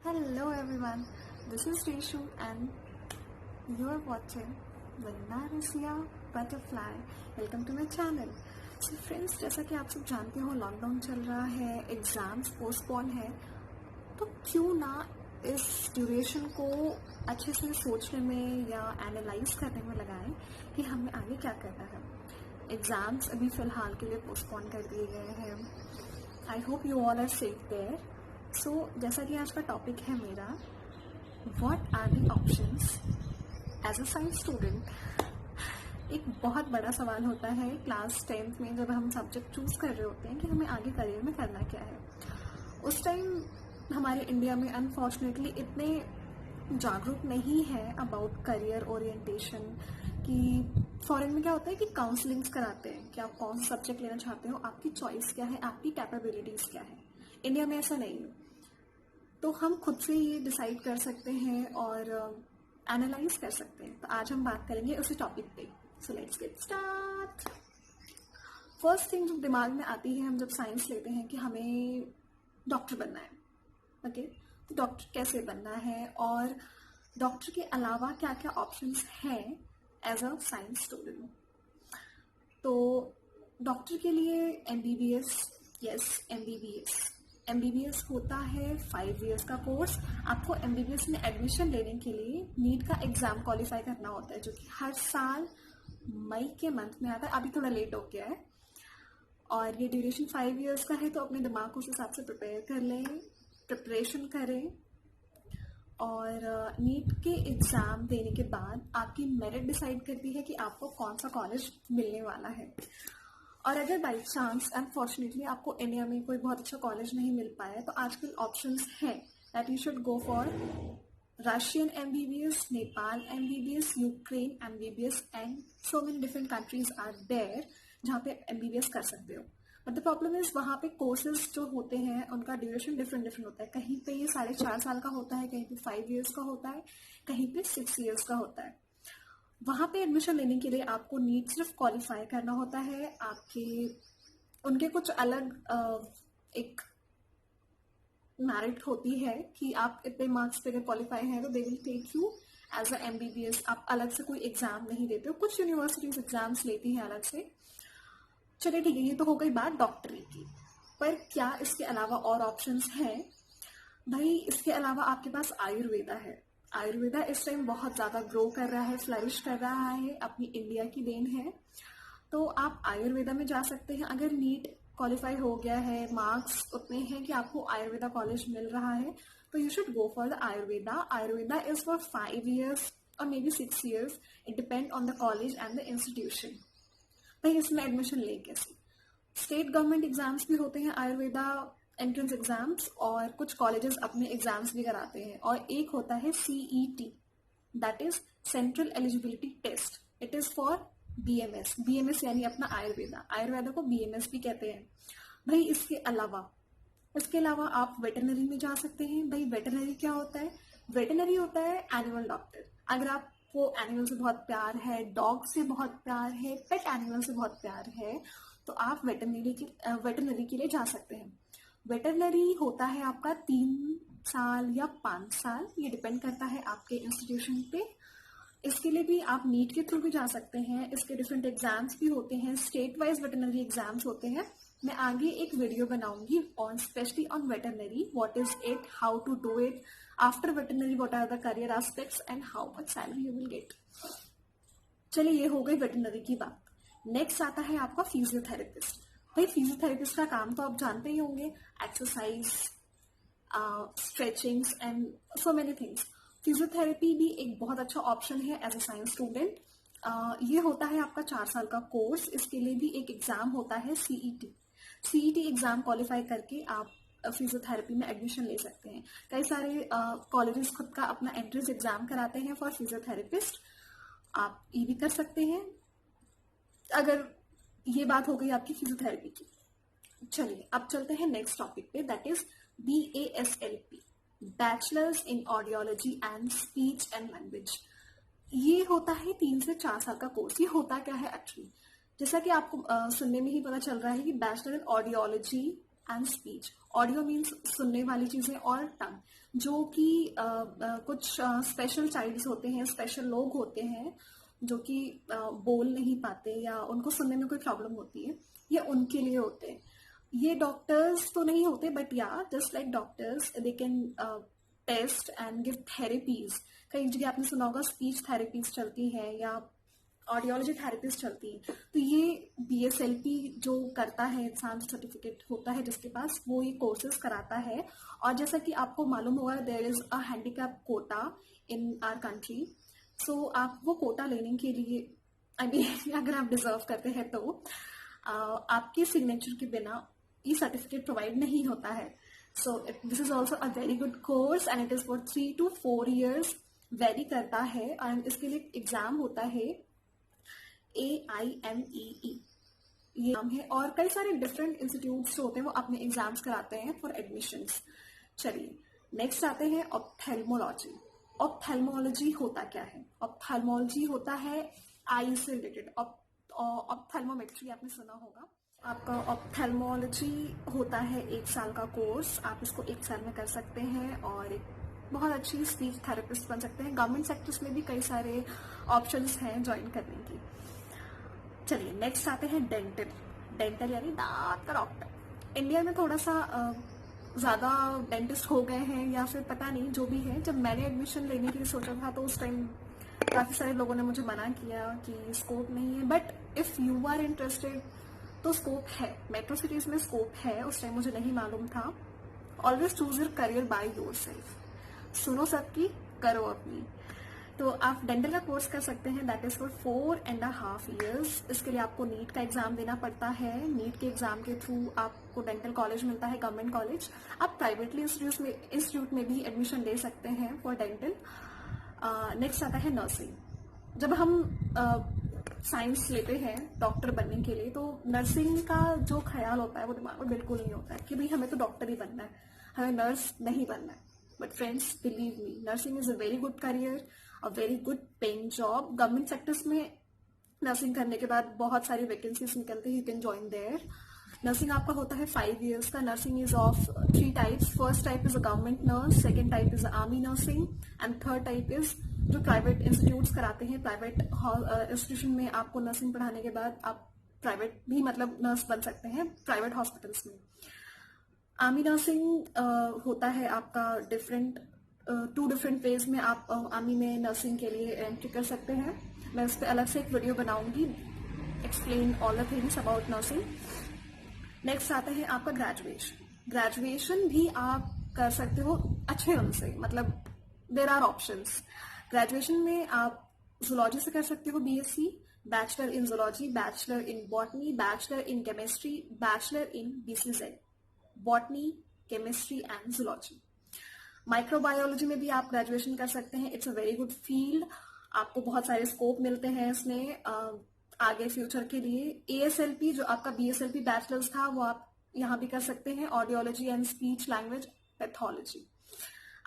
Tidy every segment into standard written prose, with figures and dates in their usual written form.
Hello everyone, this is Reshu and you are watching the Narasiya Butterfly. Welcome to my channel. So friends, जैसा कि आप सब जानते हो लॉकडाउन चल रहा है, एग्ज़ाम्स पोस्टपोन है, तो क्यों ना इस ड्यूरेशन को अच्छे से सोचने में या एनालाइज करने में लगाएं कि हमें आगे क्या करना है. एग्ज़ाम्स अभी फ़िलहाल के लिए पोस्टपोन कर दिए गए हैं. I hope you all are safe there. So जैसा कि आज का टॉपिक है मेरा, what are the options as a science student. एक बहुत बड़ा सवाल होता है क्लास 10th में जब हम सब्जेक्ट चूज़ कर रहे होते हैं कि हमें आगे करियर में करना क्या है. उस टाइम हमारे इंडिया में अनफॉर्चुनेटली इतने जागरूक नहीं है अबाउट करियर ओरिएंटेशन कि फॉरेन में क्या होता है कि काउंसलिंग्स कराते हैं कि आप कौन सा सब्जेक्ट लेना चाहते हो, आपकी चॉइस क्या है, आपकी कैपेबिलिटीज़ क्या है. इंडिया में ऐसा नहीं है, तो हम खुद से ये डिसाइड कर सकते हैं और एनालाइज कर सकते हैं. तो आज हम बात करेंगे उसी टॉपिक पे. So let's get start. First thing जो दिमाग में आती है हम जब साइंस लेते हैं कि हमें डॉक्टर बनना है. ओके, तो डॉक्टर कैसे बनना है और डॉक्टर के अलावा क्या क्या ऑप्शंस हैं एज अ साइंस स्टूडेंट. तो डॉक्टर के लिए MBBS, यस MBBS होता है 5 years का कोर्स. आपको MBBS में एडमिशन लेने के लिए नीट का एग्ज़ाम क्वालिफाई करना होता है जो कि हर साल मई के मंथ में आता है. अभी थोड़ा लेट हो गया है और ये ड्यूरेशन 5 years का है, तो अपने दिमाग को उस हिसाब से प्रिपेयर कर लें, प्रिपरेशन करें और नीट के एग्ज़ाम देने के बाद आपकी मेरिट डिसाइड करती है कि आपको कौन सा कॉलेज मिलने वाला है. और अगर बाई चांस अनफॉर्चुनेटली आपको इंडिया में कोई बहुत अच्छा कॉलेज नहीं मिल पाया तो आजकल ऑप्शंस हैं that you should go for Russian MBBS, Nepal MBBS, Ukraine MBBS and so many different countries are there जहाँ पे MBBS कर सकते हो. बट द प्रॉब्लम इज वहाँ पे कोर्सेज जो होते हैं उनका ड्यूरेशन डिफरेंट होता है. कहीं पे ये 4.5 साल का होता है, कहीं पे 5 years का होता है, कहीं पे 6 years का होता है. वहाँ पे एडमिशन लेने के लिए आपको नीट सिर्फ क्वालिफाई करना होता है. आपके उनके कुछ अलग एक मेरिट होती है कि आप इतने मार्क्स पे अगर क्वालिफाई हैं तो they will take you as a MBBS. आप अलग से कोई एग्ज़ाम नहीं देते हो. कुछ यूनिवर्सिटीज एग्जाम्स लेती हैं अलग से. चलिए ठीक है, ये तो हो गई बात डॉक्टरी की. पर क्या इसके अलावा और ऑप्शंस हैं? भाई इसके अलावा आपके पास आयुर्वेदा है. आयुर्वेदा इस टाइम बहुत ज़्यादा ग्रो कर रहा है, फ्लरिश कर रहा है, अपनी इंडिया की देन है. तो आप आयुर्वेदा में जा सकते हैं. अगर नीट क्वालिफाई हो गया है, मार्क्स उतने हैं कि आपको आयुर्वेदा कॉलेज मिल रहा है, तो you should go for the Ayurveda. Ayurveda is for 5 years और may be 6 years. It depend on the college and the institution. भाई इसमें एडमिशन ले कैसे? स्टेट गवर्नमेंट एग्जाम्स भी होते हैं आयुर्वेदा एंट्रेंस एग्जाम्स, और कुछ कॉलेजेस अपने एग्जाम्स भी कराते हैं. और एक होता है CET, that is central eligibility test. It is for BMS यानी अपना आयुर्वेदा को BMS भी कहते हैं. भाई इसके अलावा आप वेटरनरी में जा सकते हैं. भाई वेटरनरी क्या होता है? वेटरनरी होता है एनिमल डॉक्टर. अगर आपको एनिमल से बहुत प्यार है, डॉग से बहुत प्यार है, पेट एनिमल से बहुत प्यार है, तो आप वेटरनरी के लिए जा सकते हैं. वेटरनरी होता है आपका 3 साल या 5 साल, ये डिपेंड करता है आपके इंस्टीट्यूशन पे. इसके लिए भी आप नीट के थ्रू भी जा सकते हैं. इसके डिफरेंट एग्जाम्स भी होते हैं, स्टेट वाइज वेटरनरी एग्जाम्स होते हैं. मैं आगे एक वीडियो बनाऊंगी on specially on veterinary, what is it, how to do it, after veterinary what are the career aspects and how much salary you will get. चलिए ये हो गई वेटरनरी की बात. नेक्स्ट आता है आपका फिजियोथेरेपिस्ट. भाई फिजियोथेरेपिस्ट का काम तो आप जानते ही होंगे, exercise, stretchings and so many things. Physiotherapy भी एक बहुत अच्छा ऑप्शन है एज अ साइंस स्टूडेंट. ये होता है आपका 4 साल का कोर्स. इसके लिए भी एक एग्जाम होता है CET एग्जाम क्वालिफाई करके आप फिजियोथेरेपी में एडमिशन ले सकते हैं. कई सारे कॉलेजेस खुद का अपना एंट्रेंस एग्जाम कराते हैं फॉर फिजियोथेरेपिस्ट. आप ये भी कर सकते हैं. अगर ये बात हो गई आपकी फिजियोथेरेपी की. चलिए अब चलते हैं नेक्स्ट टॉपिक पे, that is BASLP, bachelors in audiology and speech and language. ये होता है 3 से 4 साल का कोर्स. ये होता क्या है एक्चुअली? जैसा कि आपको सुनने में ही पता चल रहा है कि bachelor in audiology and speech. Audio means सुनने वाली चीजें, और टंग जो कि कुछ स्पेशल चाइल्ड्स होते हैं, स्पेशल लोग होते हैं जो कि बोल नहीं पाते या उनको सुनने में कोई प्रॉब्लम होती है, ये उनके लिए होते हैं। ये डॉक्टर्स तो नहीं होते, बट या just like doctors they can test and give therapies. कई जगह आपने सुना होगा स्पीच थेरेपीज चलती है या ऑडियोलॉजी थेरेपीज चलती है। तो ये BSLP जो करता है, इंसान सर्टिफिकेट होता है जिसके पास, वो ये कोर्सेज कराता है। और जैसा कि आपको मालूम होगा, there is a handicap quota in our country. So आप वो कोटा लेने के लिए, आई मीन अगर आप डिजर्व करते हैं तो आपके सिग्नेचर के बिना ये सर्टिफिकेट प्रोवाइड नहीं होता है। So this is also a very good course and it is for 3 to 4 years, very करता है। एंड इसके लिए एग्जाम होता है AIMEE, ये नाम है। और कई सारे डिफरेंट इंस्टीट्यूट्स जो होते हैं वो अपने एग्जाम्स कराते हैं फॉर एडमिशंस। चलिए नेक्स्ट आते हैं ऑप्थेल्मोलॉजी। ऑप्थेल्मोलॉजी होता क्या है? ऑप्थेल्मोलॉजी होता है आई से रिलेटेड। ऑप्थेल्मोमेट्री आपने सुना होगा। आपका ऑप्थेल्मोलॉजी होता है 1 साल का कोर्स। आप इसको 1 साल में कर सकते हैं और एक बहुत अच्छी स्पीच थेरेपिस्ट बन सकते हैं। गवर्नमेंट सेक्टर्स में भी कई सारे ऑप्शंस हैं ज्वाइन करने की। चलिए नेक्स्ट आते हैं डेंटल। डेंटल यानी दांत का डॉक्टर। इंडिया में थोड़ा सा ज़्यादा डेंटिस्ट हो गए हैं, या फिर पता नहीं, जो भी है। जब मैंने एडमिशन लेने के लिए सोचा था तो उस टाइम काफ़ी सारे लोगों ने मुझे मना किया कि स्कोप नहीं है, but if you are interested तो स्कोप है। मेट्रो सिटीज़ में स्कोप है, उस टाइम मुझे नहीं मालूम था। Always choose your career by yourself. सुनो सबकी, करो अपनी। तो आप डेंटल का कोर्स कर सकते हैं, दैट इज फॉर 4.5 years। इसके लिए आपको नीट का एग्जाम देना पड़ता है। नीट के एग्जाम के थ्रू आपको डेंटल कॉलेज मिलता है, गवर्नमेंट कॉलेज। आप प्राइवेटली इंस्टीट्यूट में भी एडमिशन ले सकते हैं फॉर डेंटल। नेक्स्ट आता है नर्सिंग। जब हम साइंस लेते हैं डॉक्टर बनने के लिए, तो नर्सिंग का जो ख्याल होता है वो दिमाग में बिल्कुल नहीं होता है कि भाई हमें तो डॉक्टर ही बनना है, हमें नर्स नहीं बनना है। But friends, believe me, nursing is a very good career, a very good paying job. Government sectors में नर्सिंग करने के बाद बहुत सारी वैकेंसीज निकलती है, you can join there. Nursing आपका होता है 5 years का। Nursing is of 3 types। First type is a government nurse, second type is army nursing, and third type is जो प्राइवेट इंस्टीट्यूट्स कराते हैं। प्राइवेट इंस्टीट्यूशन में आपको नर्सिंग पढ़ाने के बाद आप प्राइवेट भी मतलब नर्स बन सकते हैं प्राइवेट हॉस्पिटल्स में। आर्मी नर्सिंग होता है आपका डिफरेंट 2 different वेज में आप आर्मी में नर्सिंग के लिए एंट्री कर सकते हैं। मैं उस पर अलग से एक वीडियो बनाऊंगी, explain all the things about nursing. Next आता है आपका ग्रेजुएशन। ग्रेजुएशन भी आप कर सकते हो अच्छे ढंग से, मतलब देर आर ऑप्शंस। ग्रेजुएशन में आप जूलॉजी से कर सकते हो BSc, bachelor in zoology, bachelor in botany, bachelor in chemistry, bachelor in BCZ, botany, chemistry and zoology. Microbiology में भी आप ग्रेजुएशन कर सकते हैं। It's a very good field, आपको बहुत सारे स्कोप मिलते हैं इसमें आगे फ्यूचर के लिए। ASLP जो आपका BSLP बैचलर्स था, वो आप यहाँ भी कर सकते हैं। Audiology and speech language pathology,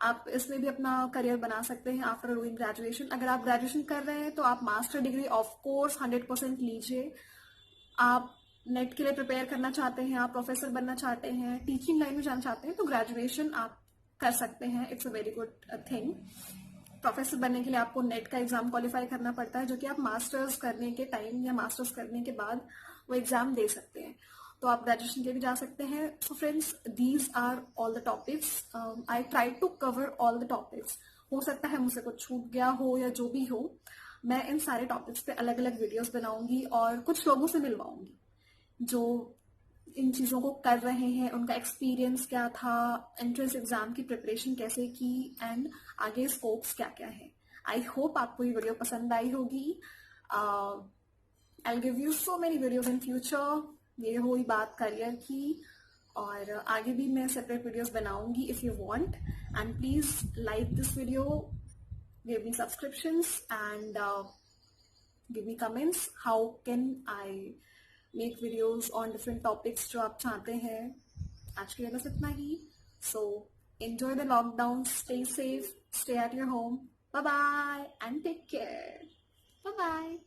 आप इसमें भी अपना करियर बना सकते हैं आफ्टर डूइंग ग्रेजुएशन। अगर आप ग्रेजुएशन कर रहे हैं तो आप मास्टर डिग्री ऑफ कोर्स 100% लीजिए। आप नेट के लिए प्रिपेयर करना चाहते हैं, आप प्रोफेसर बनना चाहते हैं, टीचिंग लाइन में जाना चाहते हैं, तो ग्रेजुएशन आप कर सकते हैं। It's a very good thing. Professor बनने के लिए आपको नेट का एग्जाम क्वालिफाई करना पड़ता है, जो कि आप मास्टर्स करने के टाइम या मास्टर्स करने के बाद वो एग्जाम दे सकते हैं। तो आप ग्रेजुएशन के लिए भी जा सकते हैं। So friends, these are all the topics. I try to cover all the topics. हो सकता है मुझसे कुछ छूट गया हो या जो भी हो, मैं इन सारे टॉपिक्स पे अलग अलग वीडियोस बनाऊंगी और कुछ लोगों से मिलवाऊंगी जो इन चीज़ों को कर रहे हैं, उनका एक्सपीरियंस क्या था, एंट्रेंस एग्जाम की प्रिपरेशन कैसे की, एंड आगे स्कोप्स क्या क्या है। आई होप आपको ये वीडियो पसंद आई होगी। I give you so many videos in future. ये हुई बात करियर की, और आगे भी मैं सेपरेट वीडियोस बनाऊंगी if you want. And please like this video, give me subscriptions and give me comments. How can I make videos on different topics जो आप चाहते हैं। आज के लिए बस इतना ही। So enjoy the lockdown, stay safe, stay at your home, bye bye and take care, bye bye.